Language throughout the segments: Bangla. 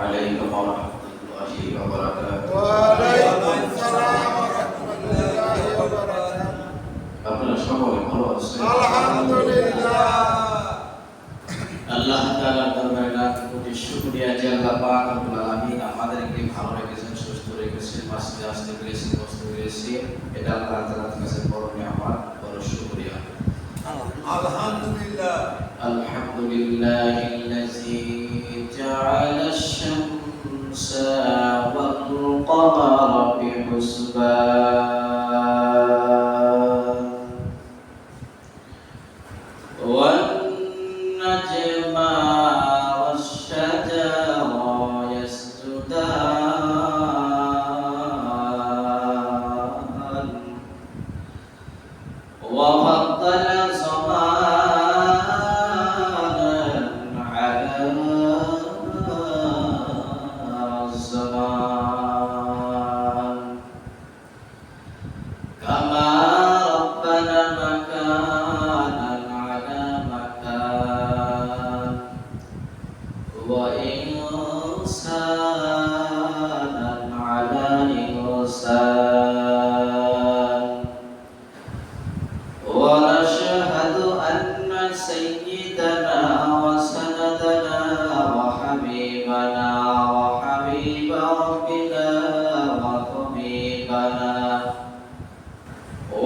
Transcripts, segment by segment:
عليكم ورحمة الله وبركاته. وعليكم السلام ورحمة الله وبركاته. আপনারা সকলে ভালো আছেন? আলহামদুলিল্লাহ। আল্লাহ তাআলার দরবারে লাখ কোটি শুকরিয়া যে আল্লাহ পাক রব্বুল আলামিন আমাদেরকে ভালো রেখেছেন, সুস্থ রেখেছেন, বাঁচতে আসতে পেরেছি, বসতে পেরেছি। এটা আল্লাহ তাআলার কাছে বড় নিয়ামত, বড় শুকরিয়া। আলহামদুলিল্লাহ। আলহামদুলিল্লাহিল্লাযী জাআলা আশ-শামসা ওয়াল কমারা বিহুসবান ওয়ান নাজমা ওয়াশ-শাজারা ইয়াসজুদান ওয়া ফাদ্দালা ونشهد أن سيدنا وسندنا وحبيبنا وحبيب ربنا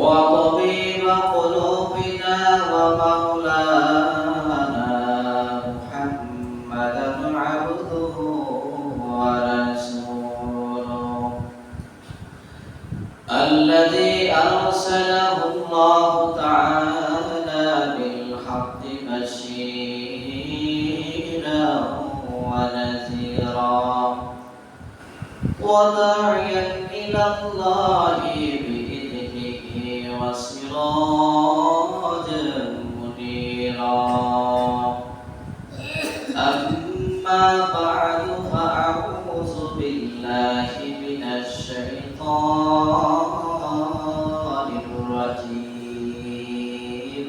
وطبيب قلوبنا ومولانا محمدا عبده ورسوله الذي أرسله الله تعالى بالحق بشيرا ونذيرا وداعيا إلى الله بإذنه وسراجا منيرا أما بعد فأعوذ بالله من الشيطان الرجيم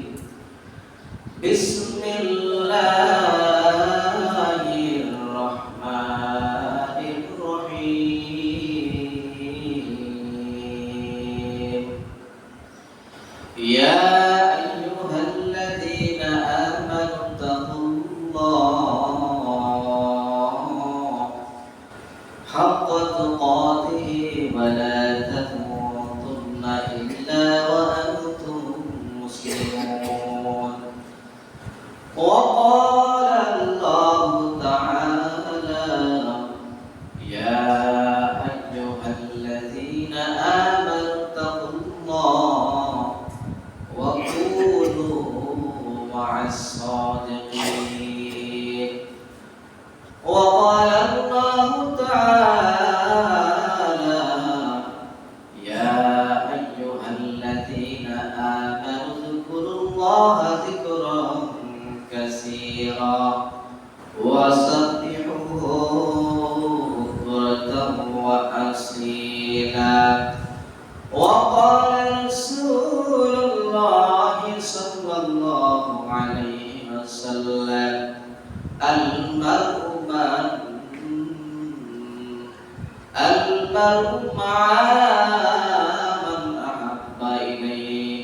بسم الله الرحمن الرحيم يا أيها الذين آمنوا اتقوا الله حق تقاته ولا تموتن إلا وأنتم مسلمون وقال الله تعالى يا أيها الذين آمنوا اتقوا الله وكونوا مع الصادقين وقال الله تعالى يا أيها الذين آمنوا اذكروا الله ذكرا كثيرا وسبحوه بكرة وأصيلا وقال رسول الله صلى الله عليه وسلم المرء مع من أحب إليه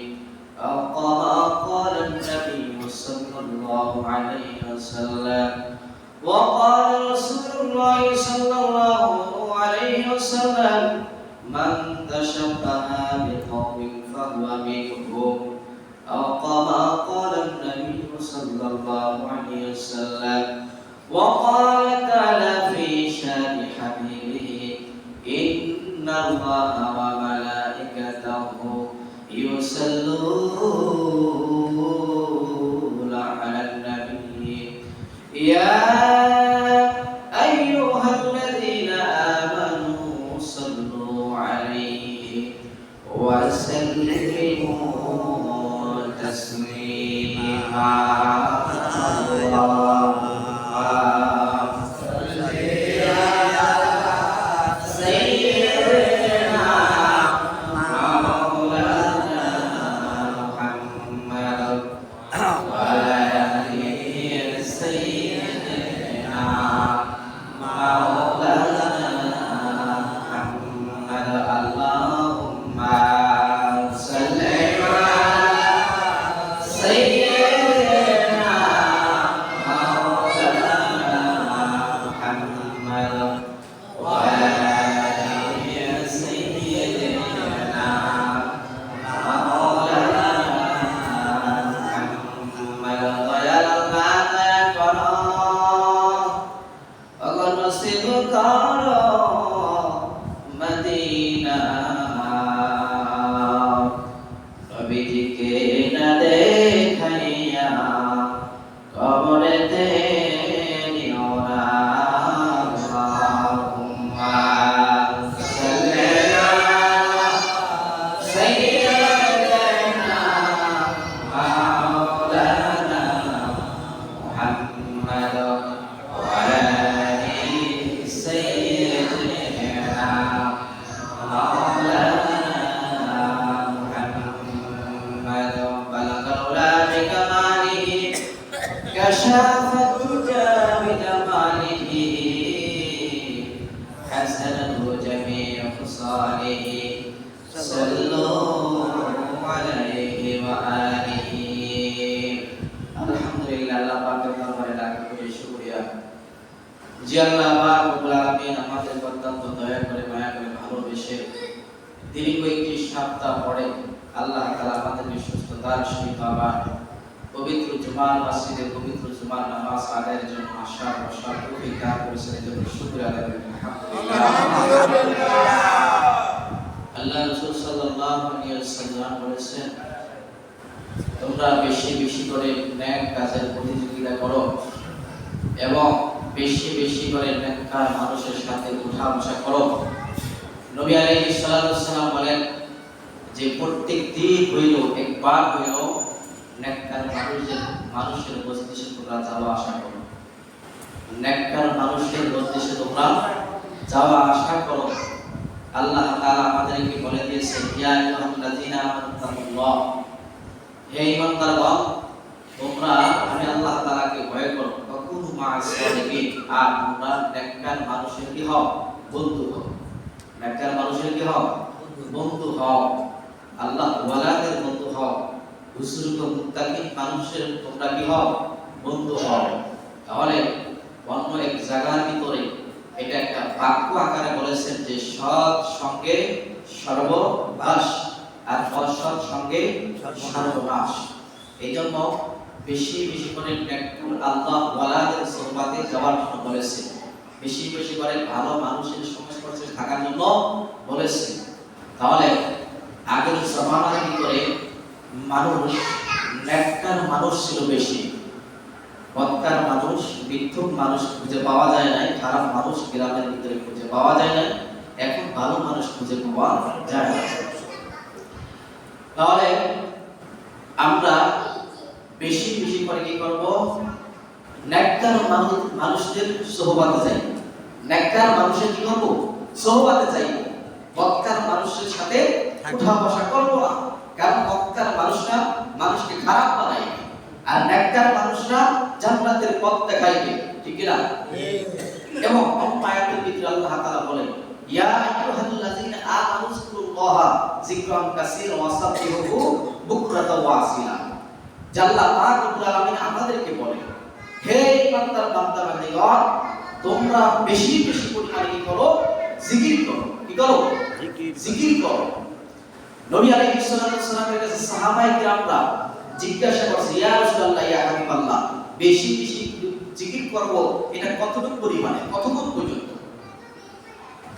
أو كما قال النبي صلى الله عليه وسلم وقال رسول الله صلى الله عليه وسلم من تشبه بقوم فهو منهم أو كما قال النبي صلى الله عليه وسلم وقال تعالى في شان حبيبه إن الله وملائكته يصلون على النبي يا أيها الذين آمنوا صلوا عليه وسلموا تسليما اللهم كشف الدجى بجماله حسنه جميع خصاله صلوا عليه وآله আলহামদুলিল্লাহ আল্লাহ পাকের দরবারে লাখ কোটি শুকরিয়া যে আল্লাহ পাক রব্বুল আলামিন আমাদের অত্যন্ত দয়া করে মায়া করে ভালোবেসে দীর্ঘ একটি সপ্তাহ পরে আল্লাহ তাআলা আমাদেরকে সুস্থতার সহিত আবার পবিত্র জুমার মসজিদে পবিত্র জুমার নামাজ আদায়ের জন্য আশা বসার তৌফিক দান করেছেন এর জন্য শুকরিয়া আদায় করি আলহামদুলিল্লাহ। আল্লাহ রাসূল সাল্লাল্লাহু আলাইহি ওয়াসাল্লাম বলেছেন তোমরা বেশি বেশি করে নেক কাজের প্রতিযোগিতা করো এবং বেশি বেশি করে নেককার মানুষের সাথে উঠা বসা করো। নবী আলাইহিস সালাতু ওয়াসসালাম বলেন যে প্রত্যেক দিন হইল একবার হইল নেককার মানুষের মজলিসে তোমরা যাওয়া আসা করো, নেককার মানুষের মজলিসে তোমরা যাওয়া আসা করো। আল্লাহ তাআলা আমাদেরকে বলে দিয়েছেন ইয়া আইয়ুহাল্লাযীনা আমানুল্লাহ, হে ঈমানদারগণ তোমরা আমি আল্লাহ তাআলাকে ভয় করো, ওয়াকুনু মা'আস সালিহিন, আর তোমরা নেককার মানুষের কি হও বন্ধু হও, নেককার মানুষের কি হও বন্ধু হও, আল্লাহ ওয়ালাদের বন্ধু হও, বুজুর্গ মুত্তাকিন মানুষের তোমরা কি হও বন্ধু হও। তাহলে অন্য এক জায়গার ভিতরে এটা একটা বাক্য আকারে বলেছেন যে সৎ সঙ্গে সর্বনাশ আর অসৎ সঙ্গে সর্বনাশ। এইজন্য বেশি বেশি করে আল্লাহ ওয়ালাদের সুহবাতে যাওয়ার জন্য বলেছে, বেশি বেশি করে ভালো মানুষের সংস্পর্শে থাকার জন্য বলেছে। তাহলে আগের জামানার ভিতরে মানুষ নেককার মানুষ ছিল বেশি, বদকার মানুষ মিথ্যুক মানুষ খুঁজে পাওয়া যায় না, খারাপ মানুষ গ্রামের ভিতরে খুঁজে পাওয়া যায় না, এখন ভালো মানুষ খুঁজে পাওয়া যায় না। তাহলে আমরা বেশি বেশি করে কি করব নেককার মানুষদের সোহবাতে যাই, নেককার মানুষের কি করব সোহবাতে যাই, বদকার মানুষের সাথে উঠা বসা করব না, কারণ বদকার মানুষরা মানুষকে খারাপ বানায় আর নেককার মানুষরা জান্নাতের পথ দেখাইবে, ঠিক না? এবং অন্য আয়াতের ভিতরে আল্লাহ তাআলা বলেন ইয়া আইয়ুহাল্লাযীনা আমানু যিকুরুল্লাহা যিকরান কাসীরা ওয়া সাব্বিহুহু বুকরাতাও ওয়া আসিলা। আল্লাহ পাক রব্বুল আলামিন আমাদেরকে বলেন হে ইমানদার বান্দাবান্দিগণ তোমরা বেশি বেশি পরিমাণে কি করো জিকির করো, কি করো জিকির করো। নবী আলাইহিস সালাতু ওয়াসসালামের কাছে সাহাবায়ে কিরামরা জিজ্ঞাসা করছে ইয়া রাসূলুল্লাহ ইয়া হাবিবাল্লাহ বেশি বেশি জিকির করব এটা কতটুকু পরিমাণে কতক্ষণ পর্যন্ত?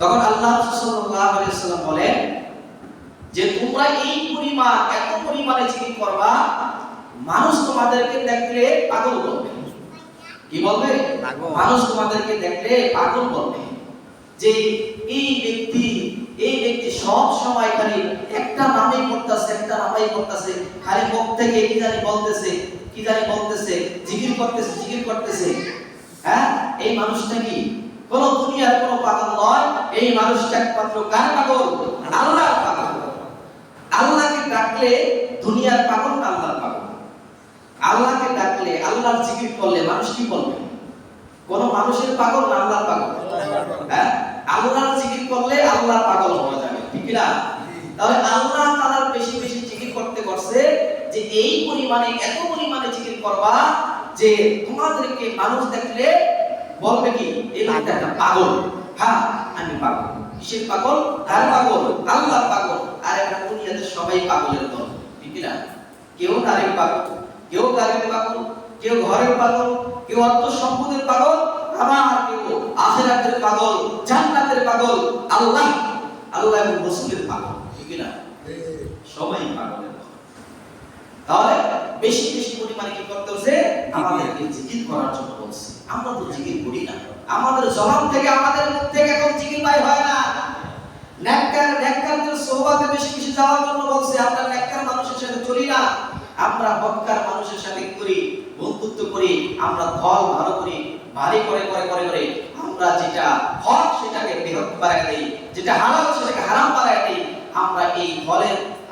তখন আল্লাহ রাসূল সাল্লাল্লাহু আলাইহি ওয়াসাল্লাম বলেন যে তোমরা এই পরিমাণ এত পরিমাণে জিকির করবা মানুষ তোমাদেরকে দেখলে পাগল বলবে। কি বলবে? মানুষ তোমাদেরকে দেখলে পাগল বলবে যে এই ব্যক্তি সব সময় খালি একটা নামই করতেছে একটা নামই করতেছে, খালি মুখ থেকে কি জানি বলতেছে জিকির করতেছে। হ্যাঁ, এই মানুষটা কি কোন দুনিয়ার কোন পাগল নয়, এই মানুষটা একমাত্র কার পাগল? আল্লাহর পাগল। আল্লাহকে ডাকলে দুনিয়ার পাগল না আল্লাহর পাগল? আল্লাহকে ডাকলে আল্লাহর জিকির করলে মানুষ কি বলবে? কোন মানুষের পাগল না আল্লাহর পাগল? হ্যাঁ, আল্লাহর জিকির করলে আল্লাহর পাগল হওয়া যাবে, ঠিক না? তাহলে আল্লাহ তাআলার বেশি বেশি জিকির করতে করছে যে এই পরিমাণে এত পরিমাণে জিকির করবা যে তোমাদেরকে মানুষ দেখলে বলবে কি এই লোকটা একটা পাগল। হ্যাঁ, আমি পাগল। কিসের পাগল? কার পাগল? আল্লাহর পাগল। আর এটা দুনিয়াতে সবাই পাগলের দল, ঠিক না? কেউ নারীর পাগল, কেউ গাড়ির পাগল, কেউ ঘরের পাগল, কেউ অর্থ সম্পদের পাগল, আবার কেউ আখিরাতের পাগল, জান্নাতের পাগল, আল্লাহ এবং রাসূলের পাগল, ঠিক না? সবাই পাগলের দল। তাহলে বেশি বেশি পরিমাণে কি করতে হচ্ছে? আমাদেরকে জিকির করার জন্য বলছে। আমরা তো জিকির করি না, আমাদের জবান থেকে আমাদের মুখ থেকে এখন জিকির বাইর হয় না। নেককারদের সোহবতে বেশি বেশি যাওয়ার জন্য বলছে। আমরা নেককার মানুষের সাথে চলি না, আমরা বদকার মানুষের সাথে করি বন্ধুত্ব করি, আমরা দল ভালো করি, ভারী করে আমরা যেটা হক সেটাকে বেহক বাড়ায় দেই, যেটা হালাল সেটাকে হারাম বাড়ায় দেই।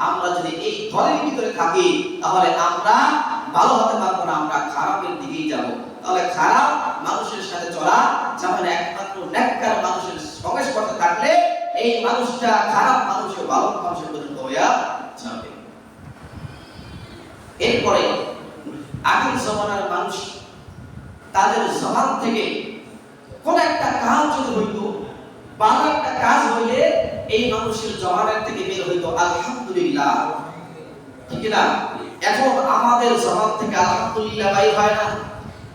আমরা যদি এই দলের ভিতরে থাকি তাহলে আমরা ভালো হতে পারবো না, আমরা খারাপের দিকেই যাব। খারাপ মানুষের সাথে চলা যেমন একমাত্র নেককার মানুষের সংস্পর্শে থাকলে এই মানুষটা খারাপ মানুষের ভালো মানুষের পর্যন্ত হইয়া যাবে। এরপরে আগের জমানার মানুষ তাদের জবান থেকে কোন একটা কাজ যদি হইতো, ভালো একটা কাজ হইলে এই মানুষের জবানের থেকে বের হইতো আলহামদুলিল্লাহ, ঠিক না? এখন আমাদের জবান থেকে আলহামদুলিল্লাহ বাইর হয় না।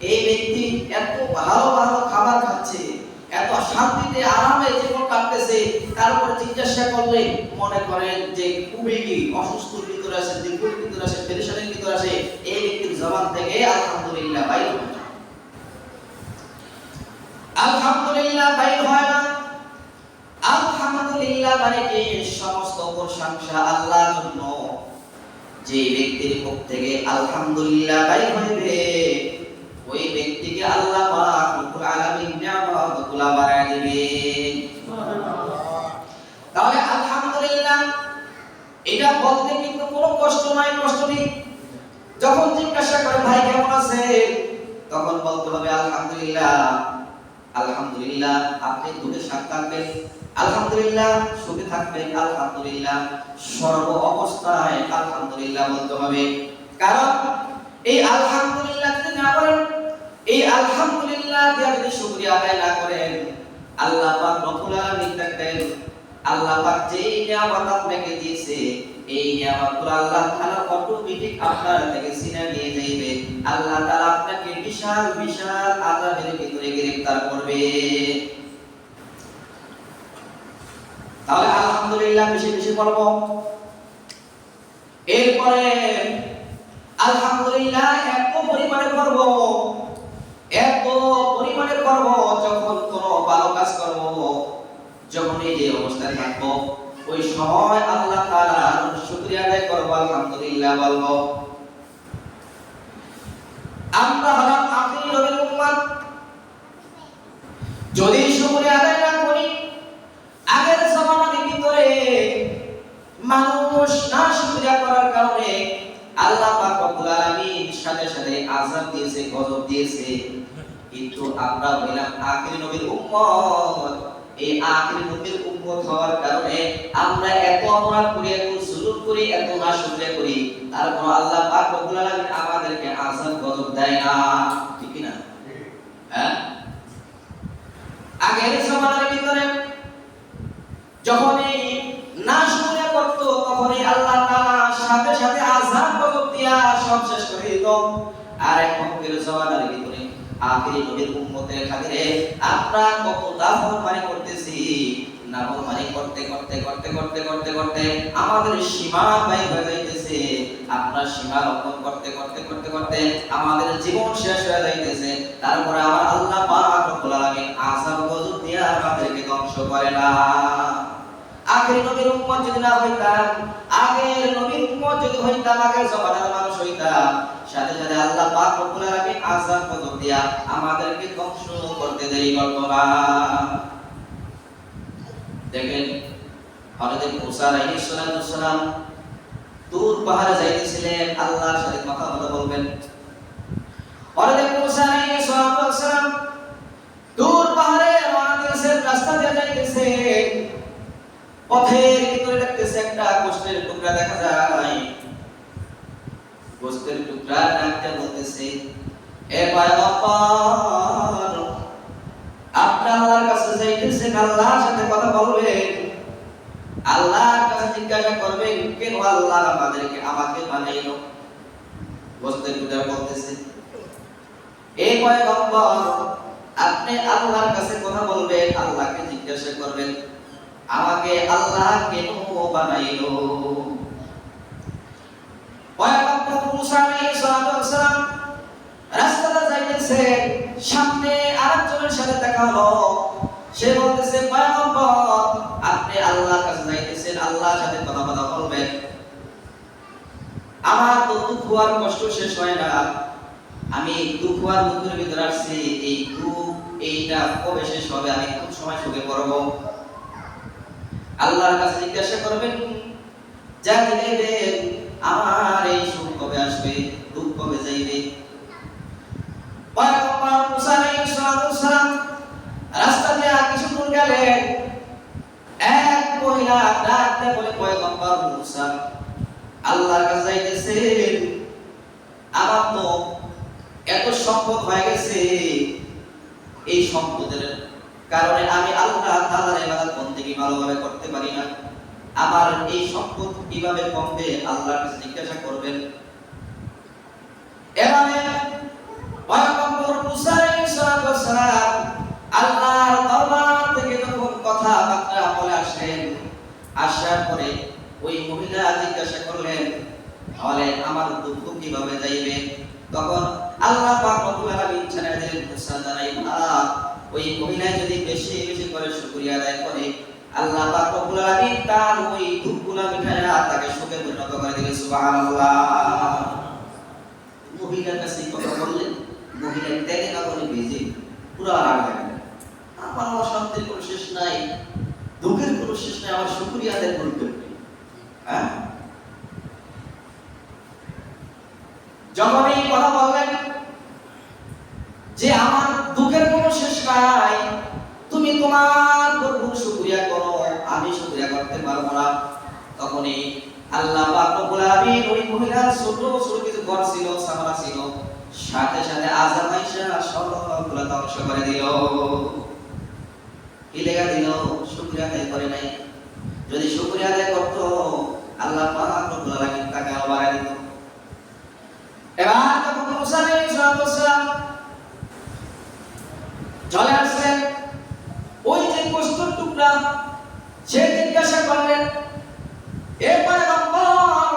এই ব্যক্তি এত ভালো ভালো খাবার খাচ্ছে, এত শান্তিতে আরামে জীবন কাটতেছে, তারপরে জিজ্ঞাসা করলে মনে করেন যে খুবই অসুস্থর ভিতরে আছে, দুর্বল ভিতরে আছে, পেরেশানির ভিতরে আছে, এই ব্যক্তির জবান থেকে আলহামদুলিল্লাহ বাইর হয় না। আলহামদুলিল্লাহ বাইর হয় না। আলহামদুলিল্লাহ মানে কি? সমস্ত প্রশংসা আল্লাহর জন্য। যে ব্যক্তির মুখ থেকে আলহামদুলিল্লাহ বাইর হইবে ওই ব্যক্তিকে আল্লাহ পাক রব্বুল আলামিন নিয়ামতগুলো বাড়ায় দিবে। তাহলে আলহামদুলিল্লাহ এটা বলতে কিন্তু কোনো কষ্ট নাই, কষ্ট নেই। যখন জিজ্ঞাসা করে ভাই কেমন আছেন, তখন বলতে হবে আলহামদুলিল্লাহ। আলহামদুলিল্লাহ আপনি দুঃখে শান্তি থাকবেন, আলহামদুলিল্লাহ সুখে থাকবেন, আলহামদুলিল্লাহ সর্ব অবস্থায় আলহামদুলিল্লাহ বলতে হবে। কারণ এই আলহামদুলিল্লাহ যদি না বলেন, এই আলহামদুলিল্লাহ দিয়ে যদি শুকরিয়া আদায় না করেন, আল্লাহ পাক রব্বুল আলামিন দেখেন আল্লাহ পাক যেই নিয়ামত আপনাকে দিয়েছে এই নিয়ামতগুলো আল্লাহ তাআলা অটোমেটিক আপনার থেকে ছিনিয়ে নিয়ে যাবে। আল্লাহ তাআলা আপনাকে বিশাল বিশাল আযাবের ভিতরে গ্রেফতার করবে। তাহলে আলহামদুলিল্লাহ বেশি বেশি বলবো। এরপরে আলহামদুলিল্লাহ এত পরিমাণে করব, এত পরিমাণে করব, যখন কোনো ভালো কাজ করব, যখন এই যে অবস্থায় থাকবো ওই সময় আল্লাহ তাআলার শুকরিয়া আদায় করব, আলহামদুলিল্লাহ বলবো। আমরা হলাম আখির নবীর উম্মত, যদি শুকরিয়া আদায় না করি, আগের জামানার ভিতরে মানুষ না শুকরিয়া করার কারণে আল্লাহ পাক রব্বুল আলামিন সাথে সাথে আযাব দিয়েছে, গজব দিয়েছে। কিন্তু আমরা হইলাম আখির নবীর উম্মত, এই আখির নবীর উম্মত হওয়ার কারণে আমরা এত অপরাধ করি, এত জুলুম করি, এত নাশকরিয়া করি, তারপর আল্লাহ পাক রব্বুল আলামিন আমাদেরকে আযাব গজব দেয় না, ঠিক না? হ্যাঁ, আগের জামানার ভিতরে যখনই নাশকরিয়া করত তখনই আল্লাহ তাআলা সাথে সাথে আযাব গজব দিয়া সব শেষ করে দিত। আর এখনকার জামানার ভিতরে আখির নবীর উম্মতের খাতিরে আমরা কত নাফরমানি করতেছি, নাফরমানি করতে করতে করতে করতে করতে করতে আমাদের সীমা বাইরে হয়ে যাইতেছে। আমরা সীমা লঙ্ঘন করতে করতে করতে করতে আমাদের জীবন শেষ হয়ে যাইতেছে। তারপরে আমার আল্লাহ পাক রব্বুল আলামিন আযাব গজব দিয়া আমাদেরকে ধ্বংস করে না। আগের নবীর উম্মত যদি না হইতাম, আগের নবীর উম্মত যদি হইতাম, আগের জামানার মানুষ হইতাম, সাথে সাথে আল্লাহ পাক রব্বুল আলামিন আযাব গজব দিয়া আমাদেরকে ধ্বংস করতে দেরি করতো না। দেখেন হযরত মুসা আলাইহিস সালাম তুর পাহাড়ে যাইতেছিলেন, আল্লাহর সাথে কথা বলবেন। হযরত মুসা আলাইহিস সালাম তুর পাহাড়ে রওনা দিয়েছেন, রাস্তা দিয়ে যাইতেছেন। পথের ভিতরে দেখতেছে একটা গোশতের টুকরা দেখা যায়। গোশতের টুকরা ডাকতে বলতেছে, হে পয়গম্বর, আপনি আল্লাহর কাছে যাইতেছেন, আল্লাহর সাথে কথা বলবেন, আল্লাহর কাছে জিজ্ঞাসা করবেন কেন আল্লাহ আমাকে বানাইলো। গোশতের টুকরা বলতেছে, হে পয়গম্বর, আপনি আল্লাহর কাছে কথা বলবেন, আল্লাহকে জিজ্ঞাসা করবেন আমাকে আল্লাহ কেন বানাইলো। পয়গম্বর মুসা আলাইহিস সালাম রাস্তাটা যাইতেছে, সামনে আরেকজনের সাথে দেখা হলো। সে বলতেছে, পয়গম্বর, আপনি আল্লাহর কাছে যাইতেছেন, আল্লাহর সাথে কথা বলবেন, আমার তো দুঃখ আর কষ্ট শেষ হয় না, আমি দুঃখ আর দুঃখের ভিতরে আসছি, এই দুঃখ এইটা কবে শেষ হবে, আমি কোন সময় সুখে পড়ব। আল্লাহর কাছে জিজ্ঞাসা করবেন, জানতে চাইবেন আমার এই সুখ কবে আসবে, দুঃখ কবে যাইবে। পয়গম্বর পয়গম্বর মুসা আলাইহিস সালাম রাস্তা দিয়ে কিছু দূর গেলেন, এক মহিলা ডাক দিয়ে বলে, পয়গম্বর মুসা, আল্লাহর কাছে যাইতেছেন, আমার তো এত সম্পদ হয়ে গেছে, এই সম্পদের কারণে আমি আল্লাহ তাআলার ইবাদত বন্দেগী ভালোভাবে করতে পারি না, আমার এই সম্পদ কিভাবে কমবে আল্লাহর কাছে জিজ্ঞাসা করবেন। এভাবে পয়গম্বর মুসা আলাইহিস সালাম আল্লাহর দরবার থেকে যখন কথাবার্তা বলে আসেন, আসার পরে ওই মহিলা জিজ্ঞাসা করলেন, তাহলে আমার দুঃখ কিভাবে যাইবে? তখন আল্লাহ পাক রব্বুল আলামিন জানায় দিলেন, মুসা জানাইবা, ওই মহিলা যদি বেশি বেশি করে শুকরিয়া আদায় করে, আল্লাহ পাক রব্বুল আলামিন তার ওই দুঃখগুলো মিটায়া তাকে সুখে পরিণত করে দিবেন। সুবহানাল্লাহ। মহিলার কাছে কথা বললেন, মহিলা তেলে কাপড়ে ভিজে পুরো রাগ হয়ে গেল, আমার অশান্তির কোনো শেষ নাই, দুঃখের কোনো শেষ নাই, আমার শুকরিয়া আদায় করতে হবে। হ্যাঁ, যখন এই কথা বললেন যে আমার দুঃখের কোনো শেষ নাই, তুমি তোমার প্রভুর শুকরিয়া করো, আমি শুকরিয়া করতে পারবো না, তখনই আল্লাহ পাক রব্বুল আলামিন ওই মহিলার ছোট ছোট কিছু ঘর ছিল, সামানা ছিল, সাথে সাথে আযামাইশা সবগুলো ধ্বংস করে দিল। কি লেখা দিল? শুকরিয়া আদায় করে নাই। যদি শুকরিয়া আদায় করতো, আল্লাহ পাক রব্বুল আলামিন তাকে আরো বাড়ায় দিত। এবার যখন মুসা আলাইহিস সালাম চলে আসলেন, ওই যে গোশতের টুকরা, সে জিজ্ঞাসা করলেন, এ পয়গম্বর,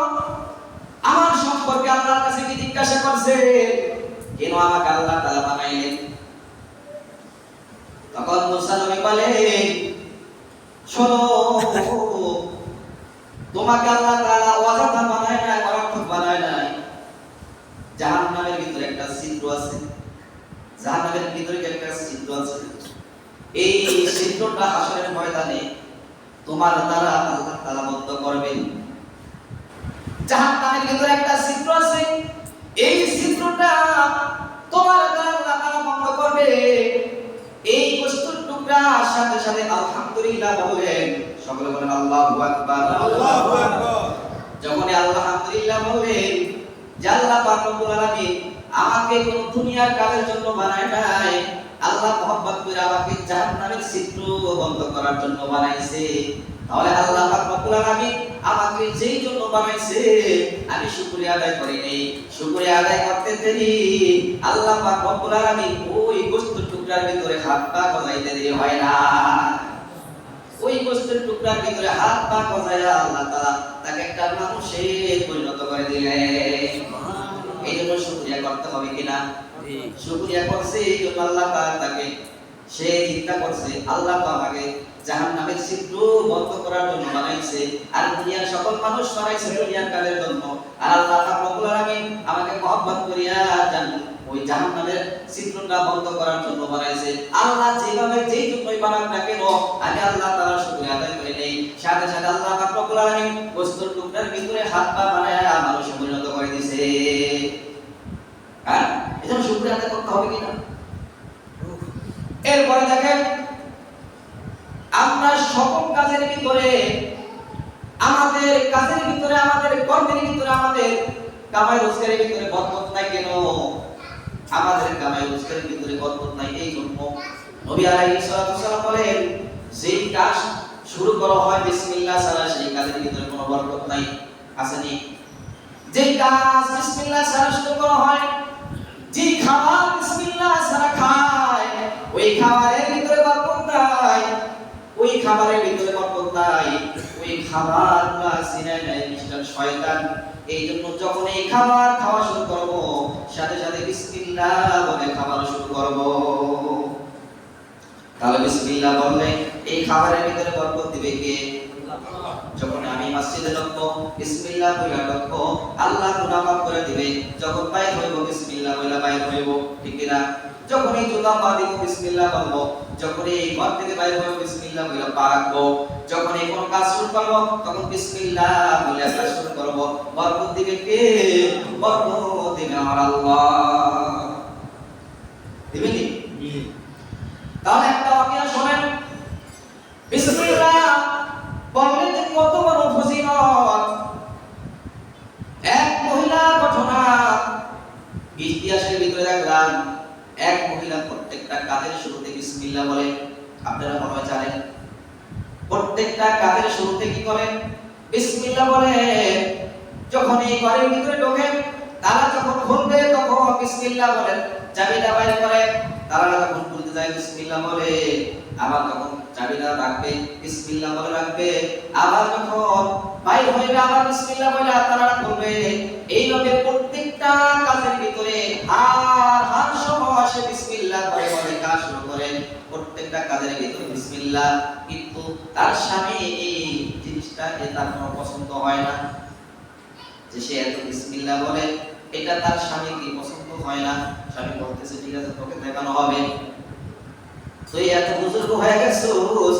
আমার সম্পর্কে আল্লাহর কাছে কি জিজ্ঞাসা করছে? কেন আমাকে আল্লাহ তাআলা বানাইলেন? তখন মুসা নবী বলেন, শোনো, তোমাকে আল্লাহ তাআলা অযথা বানায় নাই, অনর্থক বানায় নাই। জাহান্নামের ভিতরে একটা ছিদ্র আছে, জাহান্নামের ভিতরে একটা ছিদ্র আছে, এই ছিদ্রটা হাসরের ময়দানে তোমার দ্বারা আল্লাহ তাআলা বন্ধ করবেন। জাহান্নামের ভিতরে একটা ছিদ্র আছে, এই ছিদ্রটা তোমার দ্বারা আল্লাহ তাআলা বন্ধ করবে। এই গোশতের টুকরার সাথে সাথে আলহামদুলিল্লাহ বললেন, সকলে বলেন আল্লাহু আকবার। আল্লাহু আকবার। যখন আলহামদুলিল্লাহ বললেন যে আল্লাহ পাক রব্বুল আলামিন আমাকে কোন দুনিয়ার কাজের জন্য বানায় নাই, আল্লাহ মহব্বত করে আমাকে জাহান্নামের ছিদ্র বন্ধ করার জন্য বানাইছে, তাহলে আল্লাহ পাক রব্বুল আলামিন আমাকে যেই জন্য বানাইছে আমি শুকরিয়া আদায় করি নাই। শুকরিয়া আদায় করতে দেরি আল্লাহ পাক রব্বুল আলামিন ওই গোশতের টুকরার ভিতরে হাত পা গজাইতে দেরি হয় না। ওই গোশতের টুকরার ভিতরে হাত পা গজায়া আল্লাহ তাআলা তাকে একটা মানুষে পরিণত করে দিলেন। এই জন্য শুকরিয়া করতে হবে কিনা? শুকরিয়া করছে, এই জন্য আল্লাহ তাআলা তাকে, সে চিন্তা করছে আল্লাহ তো আমাকে জাহান্নামের ছিদ্র বন্ধ করার জন্য বানাইছে, আর দুনিয়ার সকল মানুষ বানাইছে দুনিয়ার কাজের জন্য, আর আল্লাহ পাক রব্বুল আলামিন আমাকে মহব্বত করিয়া ওই জাহান্নামের ছিদ্রটা বন্ধ করার জন্য বানাইছে। আল্লাহ যেভাবে যেই জন্যই বানাক না কেন, আমি আল্লাহ তাআলার শুকরিয়া আদায় করি নাই। সাথে সাথে আল্লাহ পাক রব্বুল আলামিন গোশতের টুকরার ভিতরে হাত পা বানায়া মানুষ পরিণত করে দিয়েছে। হ্যাঁ, এজন্য শুকরিয়া আদায় করতে হবে কিনা? এরপরে দেখেন, আমরা সকল কাজের ভিতরে, আমাদের কাজের ভিতরে, আমাদের কর্মের ভিতরে, আমাদের কামাই রোজগারের ভিতরে বরকত নাই কেন? আমাদের কামাই রোজগারের ভিতরে বরকত নাই এই জন্য নবী আলাইহিস সালাম বলেন, যেই কাজ শুরু করা হয় বিসমিল্লাহ ছাড়া সেই কাজের ভিতরে কোনো বরকত নাই। আসেনি? যেই কাজ বিসমিল্লাহ ছাড়া শুরু করা হয়, যেই খাবার বিসমিল্লাহ ছাড়া খায়, ওই খাবারের ভিতরে বরকত নাই, ওই খাবারের ভিতরে বরকত নাই, ওই খাবারগুলো সিনায় নেয় মিস্টার শয়তান। এই জন্য যখন এই খাবার খাওয়া শুরু করব, সাথে সাথে বিসমিল্লাহ বলে খাবার শুরু করব। তাহলে বিসমিল্লাহ বললে এই খাবারের ভিতরে বরকত দিবে কে? যখন আমি মসজিদে ঢুকবো বিসমিল্লাহ বলে ঢুকবো, আল্লাহ গুনাহ মাফ করে দিবে। যখন বাইর হইব বিসমিল্লাহ বলে বাইর হইব, ঠিক কি না? যখন এই জুতা পা দিব বিসমিল্লাহ বলবো, যখন এই ঘর থেকে বাইর হইব বিসমিল্লাহ বলে পা রাখবো, যখন এই কোন কাজ শুরু করব তখন বিসমিল্লাহ বলে কাজ শুরু করব। বরকত দিবে কে? বরকত দিবে আমার আল্লাহ। দিবেন যান, এক মহিলা প্রত্যেকটা কাজের শুরুতে বিসমিল্লাহ বলে। আপনারা মনে হয় জানেন প্রত্যেকটা কাজের শুরুতে কি করেন? বিসমিল্লাহ বলে। যখন এই ঘরের ভিতরে ঢোকে, তারা যখন খুলবে তখন বিসমিল্লাহ বলেন, চাবিটা বাইর করে। তারা যখন খুলতে যায় বিসমিল্লাহ বলে, আবার যখন চাবিটা রাখবে বিসমিল্লাহ বলে রাখবে, আবার যখন বাইর হইবে আবার বিসমিল্লাহ বলে তারা খুলবে। এইভাবে প্রত্যেকটা কাজের ভিতরে হার সময় সে বিসমিল্লাহ বলে বলে কাজ শুরু করেন। প্রত্যেকটা কাজের ভিতরে বিসমিল্লাহ। কিন্তু তার স্বামী এই জিনিসটা তার কোনো পছন্দ হয় না, যে সে এত বিসমিল্লাহ বলে, এটা তার স্বামী কি পছন্দ হয় না। স্বামী বলতেছে ঠিক আছে তোকে দেখানো হবে, তুই এত বুজুর্গ হয়ে গেছিস,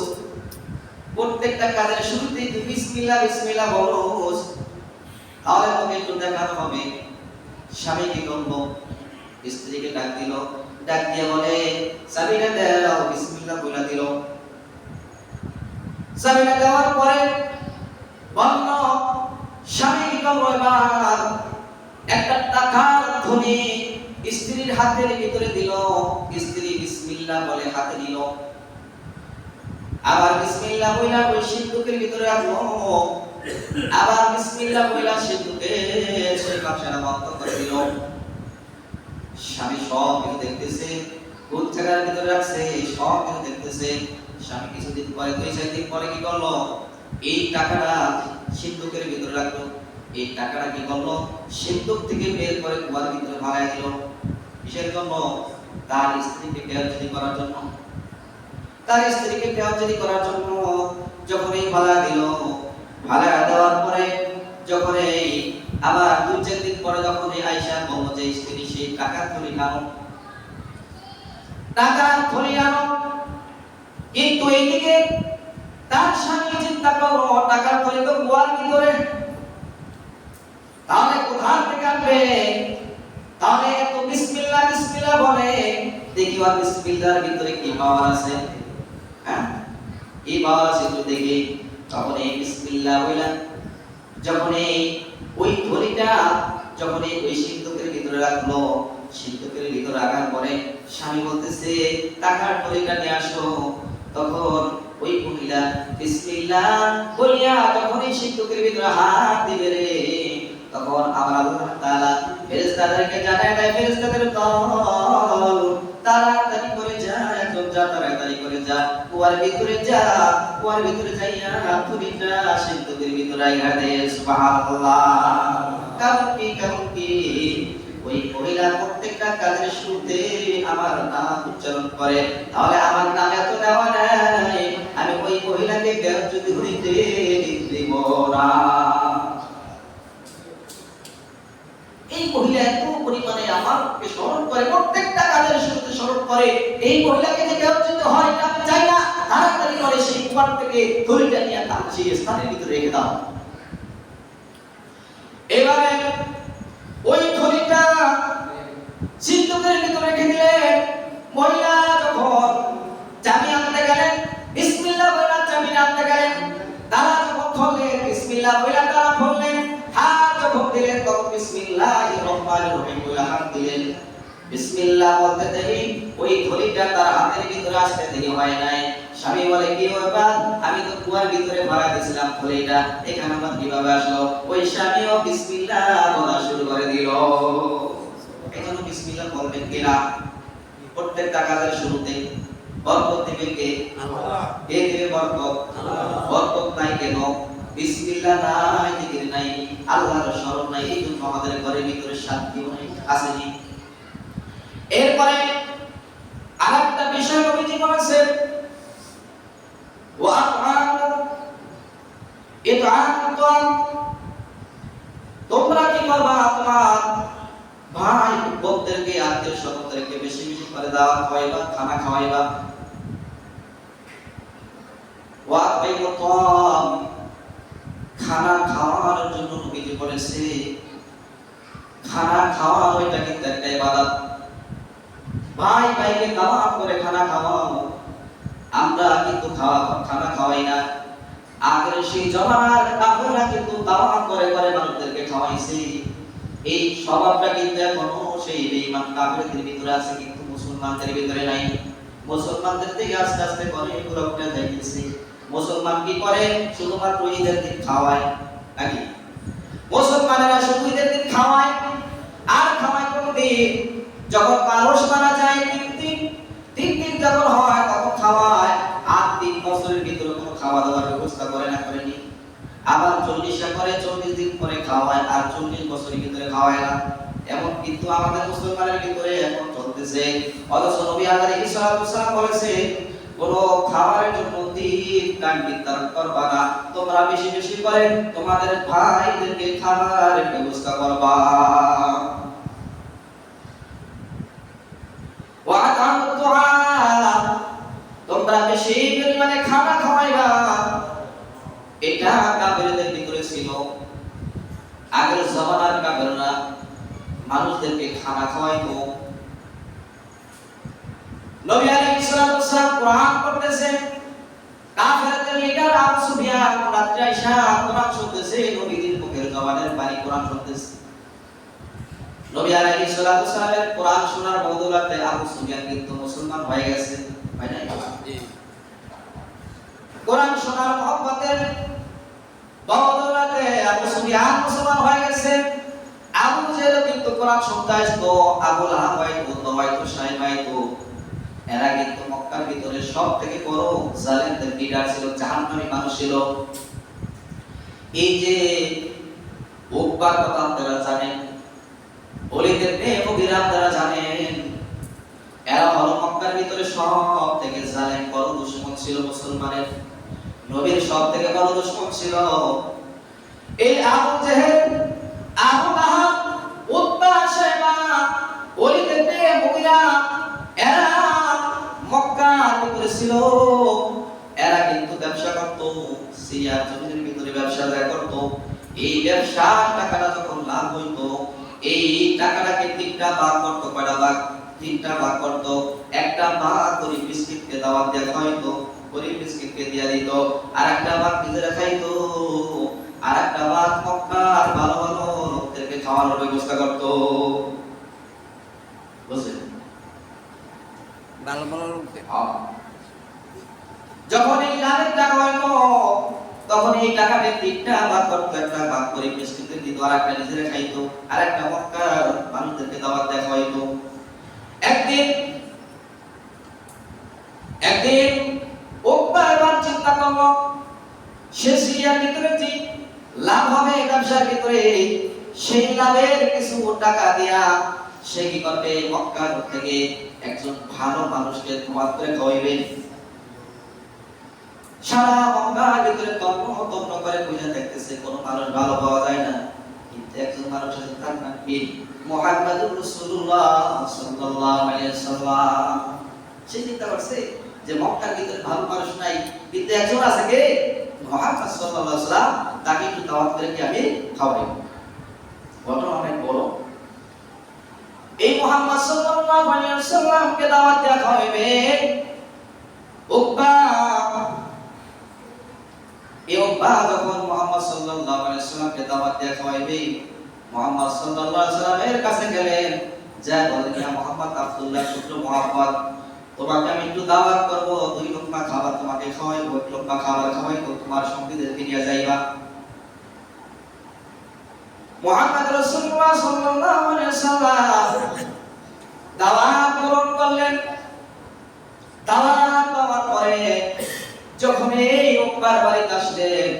প্রত্যেকটা কাজের শুরুতেই তুই বিসমিল্লাহ বিসমিল্লাহ বলস, তাহলে তোকে একটু দেখানো হবে। স্বামী কি করলো? স্ত্রীকে ডাক দিল, ডাক দিয়ে বলে চাবিটা দাও, বিসমিল্লাহ বলে দিল। চাবিটা দেওয়ার পরে বলল, স্বামী কি করলো? এবার একটা টাকার থলি স্ত্রীর হাতের ভিতরে দিল। স্ত্রী বিসমিল্লাহ বলে হাতে দিল, আবার বিসমিল্লাহ বইলা ওই সিন্ধুকের ভিতরে রাখলো, আবার বিসমিল্লাহ বইলা সিন্ধুকে সেই বাক্সটা বন্ধ করে দিল। স্বামী সব কিছু দেখতেছে, কোন জায়গার ভিতরে রাখছে সব কিছু দেখতেছে। স্বামী কিছুদিন পরে, 2-4 দিন পরে কি করলো? এই টাকাটা সিন্ধুকের ভিতরে রাখলো। এই টাকাটা কি করলো? সিন্ধুক থেকে বের করে কুয়ার ভিতরে ভাড়ায় দিল। কিসের জন্য? তার স্ত্রীকে বেয়াদবি করার জন্য। তার স্ত্রীকে বেয়াদবি করার জন্য যখন এই ভাড়া দিল, ভাড়া দেওয়ার পরে যখন এই আবার 2-4 দিন পরে যখন এই আয়েশা বলল যে স্ত্রী সেই টাকার থলি আনো, টাকার থলি আনো, কিন্তু এইদিকে তার স্বামী চিন্তা করলো টাকার থলি তো কুয়ার ভিতরে, তাহলে কোথা থেকে আনবে? তাহলে এত বিসমিল্লাহ বিসমিল্লাহ বলে, দেখি আর বিসমিল্লাহর ভিতরে কি পাওয়ার আছে। হ্যাঁ, এই পাওয়ার আছে তো দেখি। তখন এই বিসমিল্লাহ বইলা যখন এই ওই থলিটা যখন এই ওই সিন্ধুকের ভিতরে রাখলো, সিন্ধুকের ভিতরে রাখার পরে স্বামী বলতেছে টাকার থলিটা নিয়ে আসো। তখন ওই মহিলা বিসমিল্লাহ বলিয়া যখন এই সিন্ধুকের ভিতরে হাত দিবে রে, তখন আমার আল্লাহ তাআলা ফেরেশতাদেরকে জানায় দেয়, ফেরেশতাদের দল তাড়াতাড়ি করে যা, একদম যা, তাড়াতাড়ি করে যা, কুয়ার ভিতরে যা, কুয়ার ভিতরে যাইয়া থলিটা সিন্ধুকের ভিতরে রাইখা দে। সুবহানাল্লাহ। কারণ কি ওই মহিলা প্রত্যেকটা কাজের শুরুতে আমার নাম উচ্চারণ করে, তাহলে আমার নাম এত দেওয়া নাই, আমি ওই মহিলাকে বেয়াদবি হইতে দিব না। এই মহিলা এত পরিমাণে আমাকে স্মরণ করে, প্রত্যেকটা কাজের শুরুতে স্মরণ করে, এই মহিলাকে যে বেয়াদবি হয় এটা আমি চাই না। তাড়াতাড়ি করে সেই কুয়ার থেকে থলিটা নিয়ে তার সেই স্থানের ভিতরে রেখে দাও। এবারে ওই থলিটা সিন্ধুকের ভিতরে রেখে দিলেন। মহিলা যখন চাবি আনতে গেলেন, বিসমিল্লাহ বলে চাবি আনতে গেলেন, তারা যখন খুললেন বিসমিল্লাহ বলে তারা খুললেন, হাত যখন দিলেন তখন বিসমিল্লাহির রহমানির রহিম বলে হাত দিলেন। বিসমিল্লাহ বলতে দেরি ওই থলিটা তার হাতের ভিতরে আসতে দেরি হয় নাই। স্বামী বলে কি ব্যাপার? আমি তো কুয়ার ভিতরে ভরা দিয়েছিলাম থলিটা, এখানে আমার কিভাবে আসলো? ওই স্বামীও বিসমিল্লাহ বলা শুরু করে দিল। এজন্য বিসমিল্লাহ বলবেন কিনা? প্রত্যেকটা কাজের শুরুতে বরকত দিবেন কে? আল্লাহ। কে দিবে বরকত? আল্লাহ। বরকত নাই কেন? বিসমিল্লাহ নাই, জিকির নাই, আল্লাহর স্মরণ নাই, এই জন্য আমাদের ঘরের ভিতরে শান্তিও নাই, আসেনি। এরপরে আরেকটা বিষয় নবীজি বলেছেন, ওয়া ইতআম, তোমরা কি করবা? তোমার ভাই বোনদেরকে, আত্মীয় স্বজনদেরকে বেশি বেশি করে দাওয়াত খাওয়াইবা, খানা খাওয়াইবা। ওয়া ইতআম, খানা খাওয়ার জন্য নবীজি বলেছে, খানা খাওয়া এটা কিন্তু একটা ইবাদত। ভাই ভাইকে দাওয়াত করে খানা খাওয়াও। আমরা কিন্তু খানা খাওয়াই না। আগের সেই জমানার কাফেররা কিন্তু দাওয়াত করে করে মানুষদেরকে খাওয়াইছে। এই স্বভাবটা কিন্তু এখনো সেই বেঈমান কাফেরদের ভিতরে আছে, কিন্তু মুসলমানদের ভিতরে নাই। মুসলমানদের থেকে আস্তে আস্তে অনেক লোকটা যাইতেছে। মুসলমান কি করে? শুধুমাত্র ঈদের দিন খাওয়ায় নাকি? মুসলমানেরা শুধু ঈদের দিন খাওয়ায়, আর খাওয়ায় কোন দিন? যখন মানুষ মারা যায় তিন দিন যখন হয় তখন খাওয়ায়, আর 3 বছরের ভিতরে কোনো খাওয়া দাওয়ার ব্যবস্থা করে না, করেনি। আবার 40 করে 40 দিন পরে খাওয়ায়, আর 40 বছরের ভিতরে খাওয়ায় না। এমন কিন্তু আমাদের মুসলমানের ভিতরে এখন চলতেছে। অথচ নবী আলাইহিস সালাম বলেছে কোন খাবারের জন্য দিন টাইম নির্ধারণ করবা না, তোমরা বেশি বেশি করে তোমাদের ভাইদেরকে খাবারের ব্যবস্থা করবা। তোমরা বেশি পরিমাণে খানা খাওয়াইবা। এটা কাফেরদের ভিতরে ছিল। আগের জামানার কাফেররা মানুষদেরকে খানা খাওয়াইতো। নবী আলাইহিস সালাম কোরআন পড়তেছেন, কাফেরদের লিডার আবু সুফিয়ান রাত্রে আইসা কোরআন শুনতেছে, নবীর মুখের জবানের বাণী কোরআন শুনতেছে। নবী আলাইহিস সালামের কোরআন শোনার বদৌলতে আবু সুফিয়ান কিন্তু মুসলমান হয়ে গেছে, হয় না? কোরআন শোনার মহব্বতের বদৌলতে আবু সুফিয়ান মুসলমান হয়ে গেছে। আবু জেহেল কিন্তু কোরআন শুনতে আসতো, আবু লাহাব হয়তো শাইব হয়তো, এরা কিন্তু মক্কার ভিতরে সবথেকে বড় জালেমদের লিডার ছিল, জাহান্নামী মানুষ ছিল। এই যে উকবার কথা আপনারা জানেন, ওলিদের মেয়ে মুগীরা আপনারা জানেন, এরা হলো মক্কার ভিতরে সবথেকে জালেম বড় দুশমন ছিল মুসলমানের। নবীর সবথেকে বড় দুশমন ছিল এই আবু জেহেল, আবু লাহাব, উতবা, শাইবা, ওলিদের মেয়ে মুগীরা। এরা মক্কার ভিতরে ছিল, এরা কিন্তু ব্যবসা করত, সিরিয়ার জমিনের ভিতরে ব্যবসা করত। এই ব্যবসার টাকাটা যখন লাভ হইতো, এই টাকাটাকে 3টা ভাগ করতো। কয়টা ভাগ? 3টা ভাগ করতো। একটা ভাগ গরিব মিসকিনকে দাওয়াত দেয়া হইতো, গরিব মিসকিনকে দিয়া দিত। আর একটা ভাগ নিজেরা খাইতো, আর একটা ভাগ মক্কার ভালো ভালো লোকদেরকে খাওয়ানোর ব্যবস্থা করতো। বুঝলেন? ভালো ভালো লোককে যখন এই লাভের টাকা হইতো, তখন এই টাকাটা 3টা ভাগ করতো। একটা ভাগ করে মিসকিনদের দিত, আর একটা নিজেরা খাইতো, আর একটা মক্কার মানুষদেরকে দাওয়াত দেয়া হইতো। একদিন উকবা এবার চিন্তা করলো, সে সিরিয়ার ভিতরে যে লাভ হবে ব্যবসার ভিতরে, সেই লাভের কিছু টাকা দিয়া সে কি করবে? মক্কার থেকে একজন ভালো মানুষকে দাওয়াত করে খাওয়াইবে। সারা মক্কার ভিতরে তন্ন করে খুঁজে দেখতেছে, কোনো মানুষ ভালো পাওয়া যায় না। কিন্তু একজন মানুষ আছে, তার নাম কি? মুহাম্মাদুর রাসূলুল্লাহ সাল্লাল্লাহু আলাইহি ওয়াসাল্লাম। সে চিন্তা করছে যে মক্কার ভিতরে ভালো মানুষ নাই, কিন্তু একজন আছে, কে? মুহাম্মদ সাল্লাল্লাহু আলাইহি ওয়াসাল্লাম। তাকে একটু দাওয়াত করে কি আমি খাওয়াই। ঘটনা অনেক বড়। এই মুহাম্মদ সাল্লাল্লাহু আলাইহি ওয়াসাল্লামকে দাওয়াত দেয়া খাওয়াইবে উকবা। এই উকবা যখন মুহাম্মদ সাল্লাল্লাহু আলাইহি ওয়াসাল্লামকে দাওয়াত দেয়া খাওয়াইবে, মুহাম্মদ সাল্লাল্লাহু আলাইহি ওয়াসাল্লামের কাছে গেলেন, যা বলেন, ইয়া মুহাম্মদ, আব্দুল্লাহ পুত্র মুহাম্মদ, তোমাকে আমি একটু দাওয়াত করব, 2 লোকমা খাবার তোমাকে খাওয়াইব, 1 লোকমা খাবার খাওয়াইব, তোমার সঙ্গীদেরকে নিয়ে যাইবা। মুহাম্মদ রাসূলুল্লাহ সাল্লাল্লাহু আলাইহি ওয়াসাল্লাম দাওয়াত গ্রহণ করলেন। দাওয়াত পাওয়ার পরে যখন এই উকবার বাড়িতে আসলেন,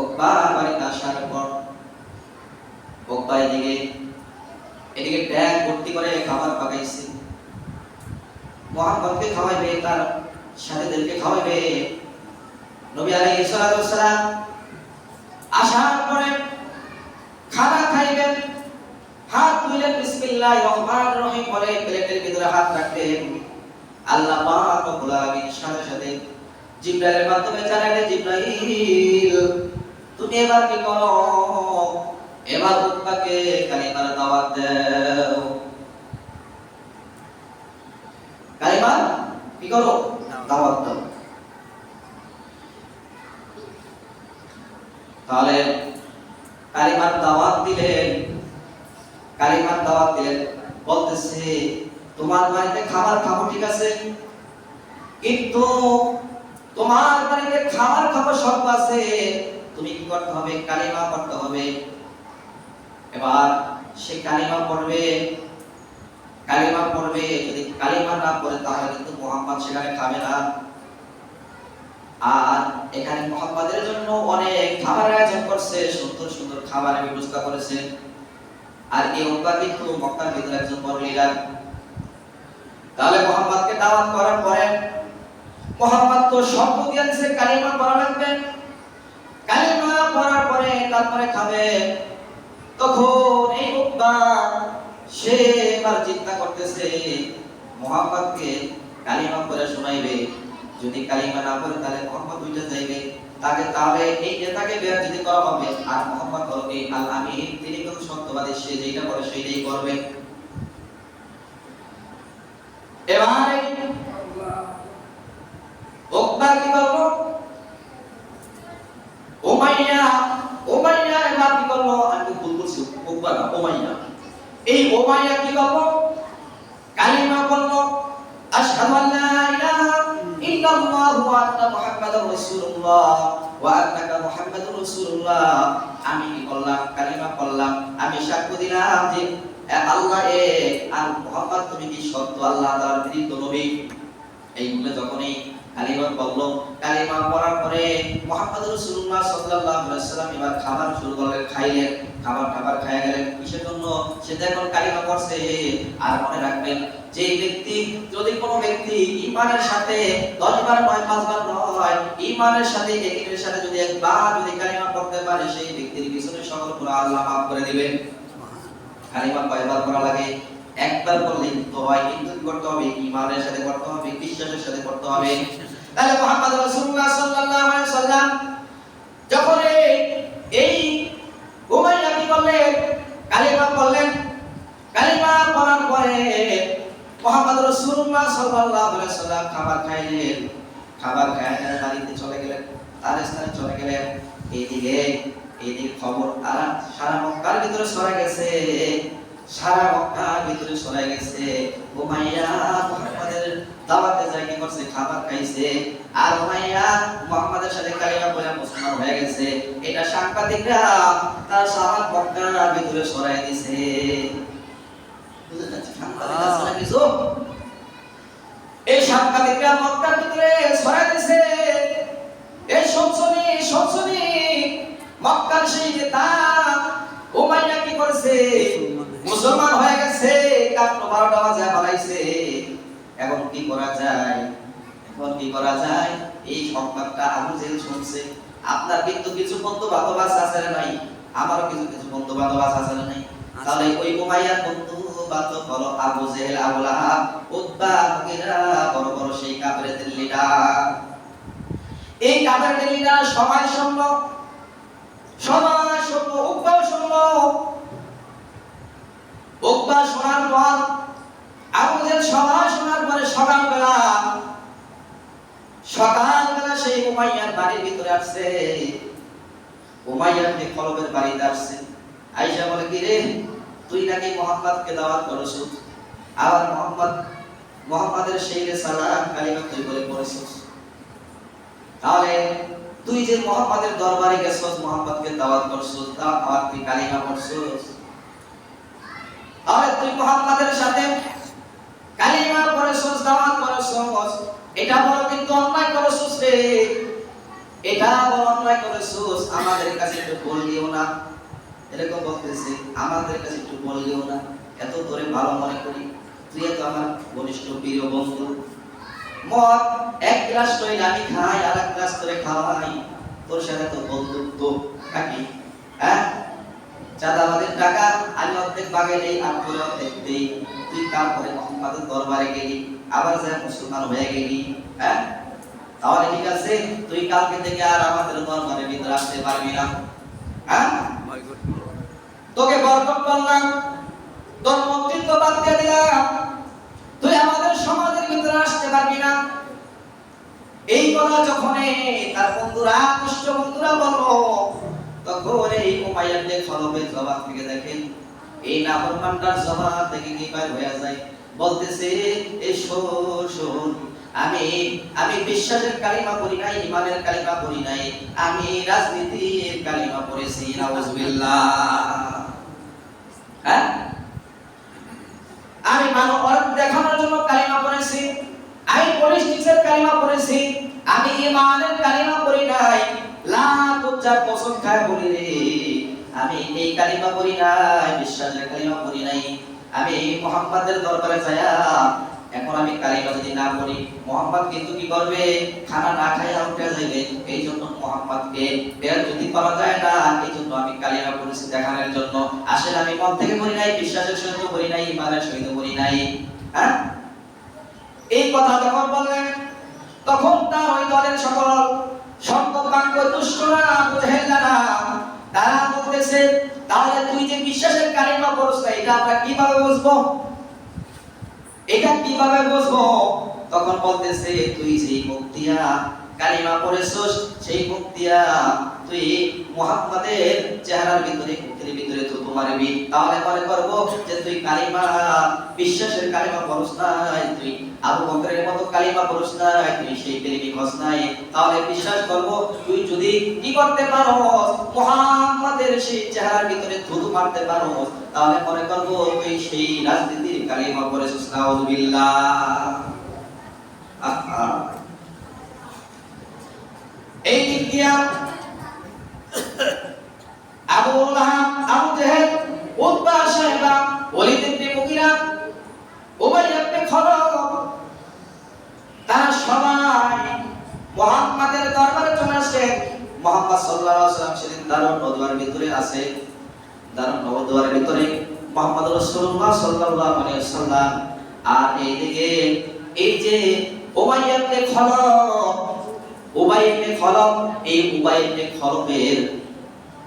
উকবার বাড়িতে আসার পর উকবা এদিকে ব্যাগ ভর্তি করে খাবার পাকাইছে। মুহাম্মদকে খাওয়াইবে, তার সাথীদেরকে খাওয়াইবে। নবী আলাইহিস সালাম আসার পরে খানা খাইবেন, হাত ধুইলেন, বিসমিল্লাহির রহমানির রহিম বলে প্লেটের ভিতরে হাত রাখলেন। আল্লাহ পাক রব্বুল আলামিন সাথে সাথে জিবরাইলের মাধ্যমে জানালেন, জিবরাইল তুমি এবার কি করো? এবার উকবাকে কালিমার দাওয়াত দাও। কালিমার কি করো? দাওয়াত দাও। তাহলে কালিমার দাওয়াত দিলেন। কালিমার দাওয়াত দিলেন, বলতেছে তোমার বাড়িতে খাবার খাবো ঠিক আছে, কিন্তু তোমার বাড়িতে খাবার খাবো সব আছে, তুমি কি করতে হবে? কালিমা পড়তে হবে। এবার সে কালিমা পড়বে, কালিমা পড়বে, যদি কালিমা না পড়ে তাহলে কিন্তু মুহাম্মদ সেখানে খাবে না। আর এখানে মুহাম্মাদের জন্য অনেক খাবারের আয়োজন করছে, সুন্দর সুন্দর খাবারের ব্যবস্থা করেছে। আর এই উকবা কিন্তু মক্কার ভিতরে একজন বড় লিডার। তাহলে মুহাম্মদকে দাওয়াত করার পরে মুহাম্মদ তো শর্ত দিয়ে দিয়েছে কালিমা পড়া লাগবে, কালিমা পড়ার পরে তারপরে খাবে। তখন এই উকবা সে এবার চিন্তা করতেছে মুহাম্মদকে কালিমা পড়ে শোনাইবে, যদি কালিমা না পড়ে তাহলে মুহাম্মদ উঠে যাইবে, তাহলে এই নেতাকে বের যদি করা হবে। আর মুহাম্মদ হলো এই আল আমিন, তিনি কোন সত্যবাদী, সে যেটা বলে সেটাই করবে। এবারে উকবা কি করলো? উমাইয়া এবার কি করলো? আমি ভুল বলছি, উকবা না, উমাইয়া। এই উমাইয়া কি করলো? কালিমা বললো, আশহাদু আল্লা ইলাহা ইল্লাল্লাহু ওয়া আন্না মুহাম্মাদুর রাসূলুল্লাহ ওয়া আন্নাকা মুহাম্মাদুর রাসূলুল্লাহ। আমি কি করলাম? কালিমা পড়লাম, আমি সাক্ষ্য দিলাম যে আল্লাহ এক আর মুহাম্মদ তুমি কি সত্য আল্লাহ তাআলার প্রেরিত নবী। এইগুলো যখনই কালিমা পড়লো, কালিমা পড়ার পরে মুহাম্মদ রাসূলুল্লাহ সাল্লাল্লাহু আলাইহি ওয়াসাল্লাম এবার খাবার শুরু করলেন, খাইলেন, খাবার খায় গেলেন। কিসের জন্য? সে যখন কালিমা পড়ছে। আর মনে রাখবেন, যে ব্যক্তি, যদি কোনো ব্যক্তি ঈমানের সাথে 10 বার নয় 5 বার নয়, ঈমানের সাথে ইয়াকিনের সাথে যদি একবার যদি কালিমা পড়তে পারে, সেই ব্যক্তির পিছনে সকল গুনাহ আল্লাহ মাফ করে দিবেন। কালিমা কয়বার পড়া লাগে? একবার পড়লে তো হয়, কিন্তু কি করতে হবে? ঈমানের সাথে করতে হবে, বিশ্বাসের সাথে করতে হবে। তাহলে মুহাম্মদ রাসূলুল্লাহ সাল্লাল্লাহু আলাইহি ওয়াসাল্লাম যখন এই উমাইয়া কি করলেন? কালিমা পড়লেন, কালিমা পড়ার পরে মুহাম্মদ রাসূলুল্লাহ সাল্লাল্লাহু আলাইহি ওয়াসাল্লাম খাবার খাইলেন, খাবার খায় বাড়িতে চলে গেলেন, তার স্থানে চলে গেলেন। এইদিকে খবর আর সারা মক্কার ভিতরে ছড়ায় গেছে, সারা মক্কার ভিতরে ছড়ায় গেছে। উমাইয়া মুহাম্মাদের দাওয়াতে যায় কি করছে? খাবার খাইছে। আর উমাইয়া মুহাম্মাদের সাথে কালিমা পড়ে মুসলমান হয়ে গেছে। এটা সাংবাদিকরা তার সারা মক্কার ভিতরে ছড়ায় দিয়েছে। বুঝতে পারছেন? সাংবাদিকরা ছড়ায় দিয়েছে, এই সাংবাদিকরা মক্কার ভিতরে ছড়ায় দিয়েছে। এই সনসনি মক্কার সেই নেতা উমাইয়া কি করেছে? মুসলমান হয়ে গেছে, কান 12টা বাজে বানাইছে। এখন কি করা যায়? এই সংবাদটা আবু জেহেল শুনছে। আপনার কিন্তু কিছু বন্ধু বান্ধব আছে না নাই? আমারও কিছু বন্ধু বান্ধব আছে না নাই? তাহলে ওই উমাইয়ার বন্ধু বান্ধব হলো আবু জেহেল, আবু লাহাব, উতবা, মুগীরা, বড় বড় সেই কাফেরদের লিডার। এই কাফেরদের লিডার সবাই শুনলো, উকবাও শুনলো। উকবা শোনার পর, আবু জেহেল সবাই শোনার পরে সকালবেলা সেই উমাইয়ার বাড়ির ভিতরে আসছে। উমাইয়ার যে কলবের বাড়িতে আসছে, আয়েশা বলে, কি রে, তুই নাকি মুহাম্মদকে দাওয়াত করছিস, আবার মুহাম্মদের সেই রিসালাত কালিমা তুই বলে পড়ছিস, তাহলে তুই যে মুহাম্মদের দরবারে গেছস, মুহাম্মদকে দাওয়াত করছিস, আবার তুই কালিমা পড়ছিস, তাহলে তুই মুহাম্মদের সাথে কালিমা পড়ছিস, দাওয়াত করছিস, এটা বড় কিন্তু অন্যায় করছিস রে, এটা বড় অন্যায় করছিস। আমাদের কাছে একটু বললিও না, এরকম বলতেছে, আমাদের কাছে একটু বললিও না, এত তোরে ভালো মনে করি, তুই তো আমার ঘনিষ্ঠ প্রিয় বন্ধু। মদ এক গ্লাস করে আমি খাই, আর এক গ্লাস করে খাওয়াই, তোর সাথে তো বন্ধুত্ব থাকি, হ্যাঁ? চাঁদাবাদের টাকা আমি অর্ধেক বাগে নেই, আর তোর অর্ধেক দেই। তুই তারপরে মুহাম্মদের দরবারে গেলি, আবার যা মুসলমান হয়ে গেলি, হ্যাঁ? তাহলে ঠিক আছে, তুই কালকে থেকে আর আমাদের দরবারের ভিতরে আসতে পারবি না, হ্যাঁ? তোকে বরকত করলাম, তোর মন্ত্রিত্ব বাদ দিয়ে দিলাম, তুই আমাদের সমাজের ভিতরে আসতে পারবি না। এই কথা যখন তার বন্ধুরা, দুষ্ট বন্ধুরা বলল, তখন এই উমাইয়ার যে খলবের জবাব থেকে দেখেন এই নাফরমানটার জবান থেকে কি বের হয়ে যায়, বলতেছে এই শোন, আমি বিশ্বাসের কালিমা পড়ি নাই, ইমানের কালিমা পড়ি নাই, আমি রাজনীতির কালিমা পড়েছি। নাউজুবিল্লাহ। হ্যাঁ, আমি মানব দেখানোর জন্য কালিমা পড়েছি, আমি পলিটিক্সের কালিমা পড়েছি, আমি ইমানের কালিমা পড়ি নাই, লা তুজার কসম খায় বলি রে, আমি এই কালিমা পড়ি নাই, বিশ্বাসের কালিমা পড়ি নাই। আমি মুহাম্মাদের দরবারে যায়া এখন আমি কালিমা যদি না পড়ি, মুহাম্মদ কিন্তু কি করবে, খানা না খাইয়া উঠে যাবে। এই জন্য মুহাম্মদকে বের যদি করা যায় না, এই জন্য আমি কালিমা পড়েছি দেখানোর জন্য। আসলে আমি মন থেকে পড়ি নাই, বিশ্বাসের সহিত পড়ি নাই, ইমানের সহিত পড়ি নাই। হ্যাঁ, এই কথা যখন বললেন তখন তার ওই দলের সকল সঙ্গবাঙ্গ দুষ্টরা মুজাহিদরা তারা বলতেছে, তাহলে তুই যে বিশ্বাসের কালিমা পড়ছ না, এটা আমরা কিভাবে বুঝবো, এটা কিভাবে বুঝবো? তখন বলতেছে, তুই যেই মুক্তিয়া কালিমা পড়েছস, সেই মুক্তিয়া তুই মুহাম্মাদের চেহারার ভিতরে, মুখের ভিতরে তো মারবি, তাহলে মনে করব যে তুই কালিমা বিশ্বাসের কালিমা পড়ছ নাই, তুই আবু বকরের মতো কালিমা পড়ছ নাই, তুই সেই প্রেমিক হস নাই। তাহলে বিশ্বাস করব তুই যদি কি করতে পারো, মুহাম্মাদের সেই চেহারার ভিতরে থুতু মারতে পারো, তাহলে মনে করব তুই সেই রাজনীতির কালিমা পড়েছস। নাউজুবিল্লাহ। এই দিক দিয়া আবু লাহাব, আবু জাহেল, উতবা, শাইবা, ওয়ালিদ ইবনে মুগিরা, উমাইয়া ইবনে খালাব, তারা সবাই মুহাম্মাদের দরবারে চলে আসে। মুহাম্মদ সাল্লাল্লাহু আলাইহি ওয়াসাল্লাম সেদিন দারুন নওয়ার ভিতরে আছে। দারুন নওয়ার ভিতরে মুহাম্মদ রাসূলুল্লাহ সাল্লাল্লাহু আলাইহি ওয়াসাল্লাম, আর এইদিকে এই যে উমাইয়া ইবনে খালাব, উবাই ইবনে খালাব, এই উবাই ইবনে খালাবের,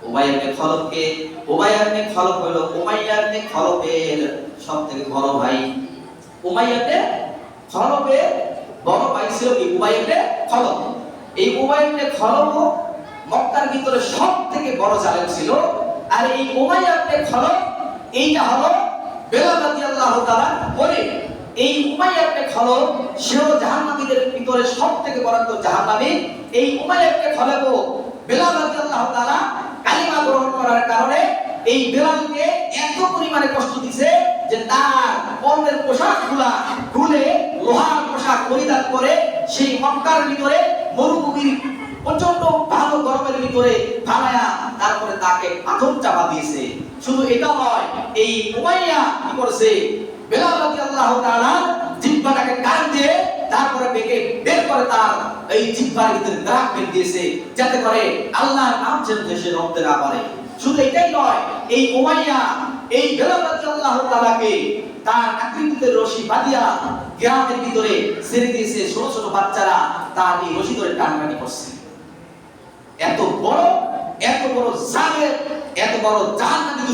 উবাই ইবনে খালাবকে, উবাই ইবনে খালাব হলো উমাইয়া ইবনে খালাবের সবথেকে বড় ভাই। উমাইয়া ইবনে খালাবের বড় ভাই ছিল কি উবাই ইবনে খালাব। এই উবাই ইবনে খালাব মক্কার ভিতরে সবথেকে বড় জালেম ছিল। আর এই উমাইয়া ইবনে খালাব এইটা হলো বেলাল রাদিয়াল্লাহু তাআলা বলে, এই উমাইয়া ইবনে খালাব সেও জাহান্নামীদের ভিতরে সবথেকে বড় জাহান্নামী। এই উমাইয়া ইবনে খালাব বেলাল রাদিয়াল্লাহু তাআলা কালিমা গ্রহণ করার কারণে এই বেলালকে এত পরিমাণে কষ্ট দিয়েছে যে তার পরনের পোশাকগুলা খুলে লোহার পোশাক পরিধান করে সেই মক্কার ভিতরে মরুভূমির প্রচন্ড ভালো গরমের ভিতরে ফালায়া তারপরে তাকে পাথর চাপা দিয়েছে। শুধু এটা নয়, এই উমাইয়া কি করেছে, বেলাল রাদিয়াল্লাহু তাআলা জিহ্বাটাকে কান দিয়ে তারপরে বেকে বের করে তার এই জিহ্বার ভিতরে দাগ বের দিয়েছে, যাতে করে আল্লাহর নাম যেন সে রক্তে না পারে। শুধু এটাই নয়, এই উমাইয়া এই বেলাল রাদিয়াল্লাহু তাআলাকে তার আকৃতিতে রশি বাঁধিয়া গ্রামের ভিতরে ছেড়ে দিয়েছে। ছোট ছোট বাচ্চারা তার এই রশি ধরে টানাটানি করছে। এত বড় জালেম, এত বড় জাহান্নামী